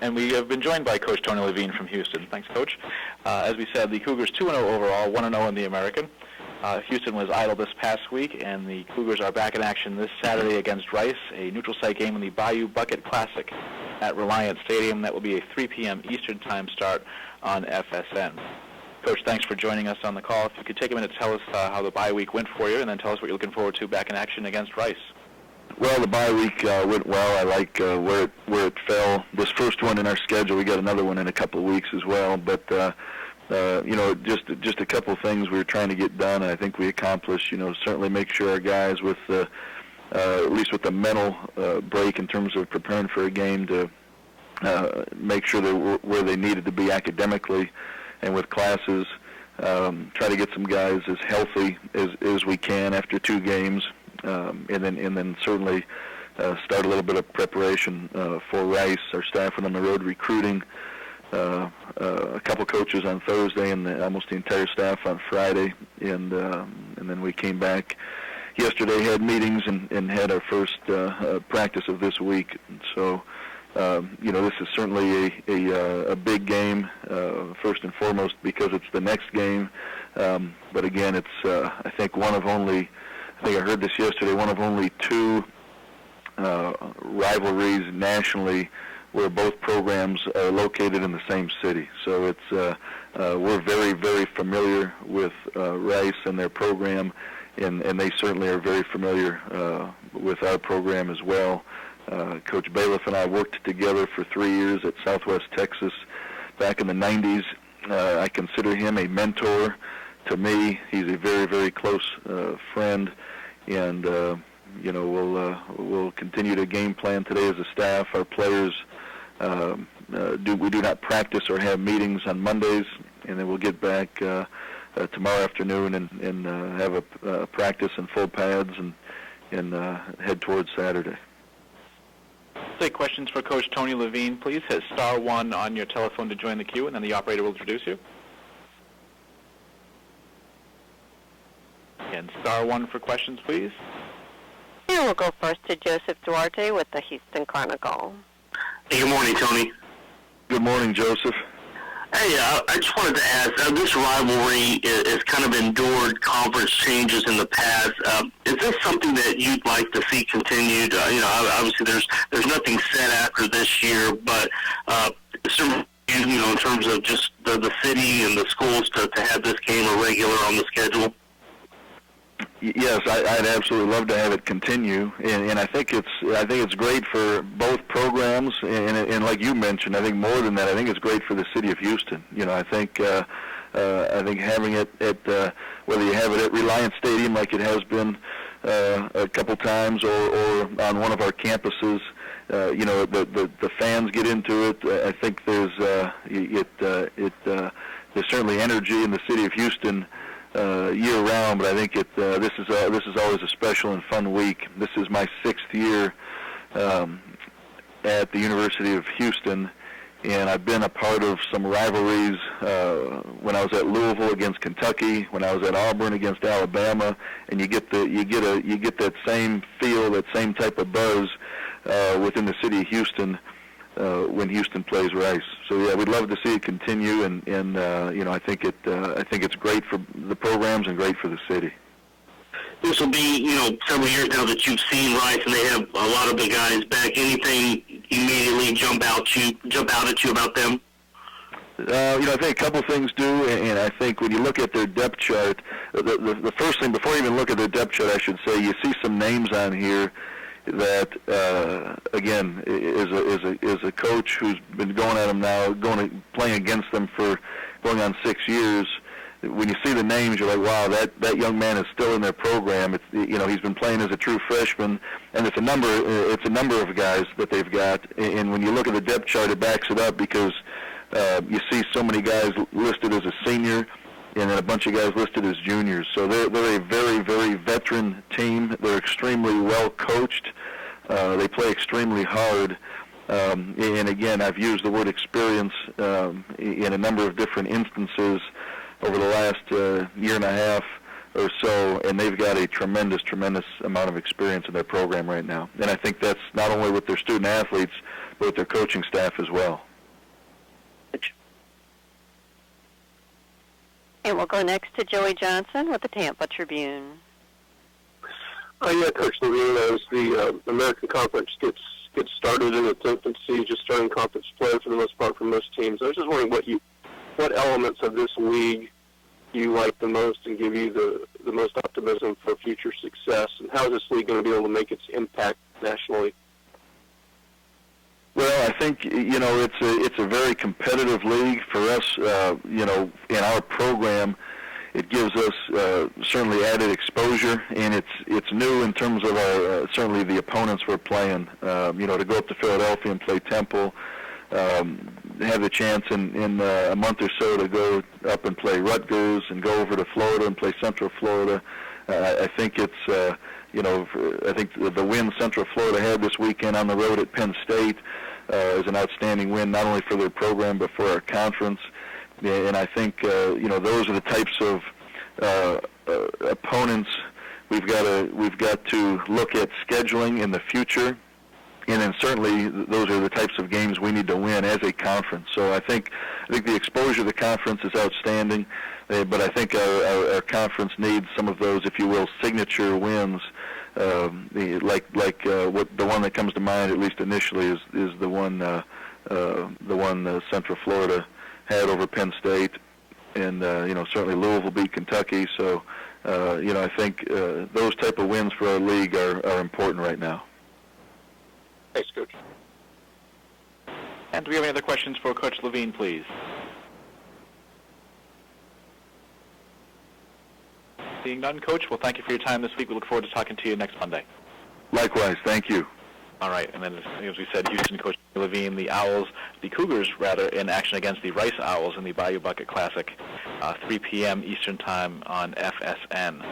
And we have been joined by Coach Tony Levine from Houston. Thanks, Coach. As we said, the Cougars 2-0 overall, 1-0 in the American. Houston was idle this past week, and the Cougars are back in action this Saturday against Rice, a neutral site game in the Bayou Bucket Classic at Reliant Stadium. That will be a 3 p.m. Eastern Time start on FSN. Coach, thanks for joining us on the call. If you could take a minute to tell us how the bye week went for you, and then tell us what you're looking forward to back in action against Rice. Well, the bye week went well. I like where it fell. This first one in our schedule, we got another one in a couple of weeks as well. But just a couple of things we were trying to get done, and I think we accomplished. Certainly make sure our guys with at least with the mental break in terms of preparing for a game to make sure they were where they needed to be academically, and with classes, try to get some guys as healthy as we can after 2 games. And then certainly start a little bit of preparation for Rice. Our staff went on the road recruiting, a couple coaches on Thursday and almost the entire staff on Friday, and then we came back yesterday, had meetings, and had our first practice of this week. And so this is certainly a big game, first and foremost because it's the next game. But again, it's I think I heard this yesterday, one of only 2 rivalries nationally where both programs are located in the same city. So it's we're very, very familiar with Rice and their program, and they certainly are very familiar with our program as well. Coach Bailiff and I worked together for 3 years at Southwest Texas back in the 90s. I consider him a mentor to me. He's a very, very close friend, and we'll continue to game plan today as a staff. Our players we do not practice or have meetings on Mondays, and then we'll get back tomorrow afternoon and have a practice in full pads and head towards Saturday. Take questions for Coach Tony Levine. Please hit *1 on your telephone to join the queue, and then the operator will introduce you. And *1 for questions, please. And we'll go first to Joseph Duarte with the Houston Chronicle. Hey, good morning, Tony. Good morning, Joseph. Hey, I just wanted to ask, this rivalry has kind of endured conference changes in the past. Is this something that you'd like to see continued? Obviously there's nothing set after this year, but in terms of just the city and the schools to have this game a regular on the schedule? Yes, I'd absolutely love to have it continue, and I think it's great for both programs, and like you mentioned, I think more than that, I think it's great for the city of Houston. I think having it at whether you have it at Reliant Stadium like it has been a couple times, or on one of our campuses, the fans get into it. I think there's certainly energy in the city of Houston year-round, but I think this is always a special and fun week. This is my 6th year at the University of Houston, and I've been a part of some rivalries when I was at Louisville against Kentucky, when I was at Auburn against Alabama, and you get that same feel, that same type of buzz within the city of Houston when Houston plays Rice. So yeah, we'd love to see it continue, and I think it's great for the programs and great for the city. This will be several years now that you've seen Rice, and they have a lot of the guys back. Anything immediately jump out at you about them? I think a couple things do, and I think when you look at their depth chart, the first thing before you even look at their depth chart, I should say, you see some names on here that again is a coach who's been going at them now, playing against them for going on 6 years. When you see the names, you're like, wow, that young man is still in their program. He's been playing as a true freshman, and it's a number of guys that they've got. And when you look at the depth chart, it backs it up because you see so many guys listed as a senior, and then a bunch of guys listed as juniors. So they're a very, very veteran team. They're extremely well coached. They play extremely hard. And again, I've used the word experience in a number of different instances over the last year and a half or so, and they've got a tremendous amount of experience in their program right now. And I think that's not only with their student athletes, but with their coaching staff as well. And we'll go next to Joey Johnson with the Tampa Tribune. Yeah, Coach Levine, as the American Conference gets started in its infancy, just starting conference play for the most part for most teams, I was just wondering what elements of this league you like the most and give you the most optimism for future success, and how is this league going to be able to make its impact nationally? Well, I think it's a very competitive league for us. In our program, it gives us certainly added exposure, and it's new in terms of our certainly the opponents we're playing. To go up to Philadelphia and play Temple, have the chance in a month or so to go up and play Rutgers and go over to Florida and play Central Florida. I think it's I think the win Central Florida had this weekend on the road at Penn State is an outstanding win, not only for their program but for our conference. And I think those are the types of opponents we've got to look at scheduling in the future. And then certainly those are the types of games we need to win as a conference. So I think the exposure of the conference is outstanding, but I think our conference needs some of those, if you will, signature wins. Like what the one that comes to mind, at least initially, is the one Central Florida had over Penn State, and certainly Louisville beat Kentucky. So I think those type of wins for our league are important right now. Thanks, Coach. And do we have any other questions for Coach Levine, please? Seeing none, Coach, well, thank you for your time this week. We look forward to talking to you next Monday. Likewise, thank you. All right, and then as we said, Houston Coach Tony Levine, the Cougars, in action against the Rice Owls in the Bayou Bucket Classic, 3 p.m. Eastern Time on FSN.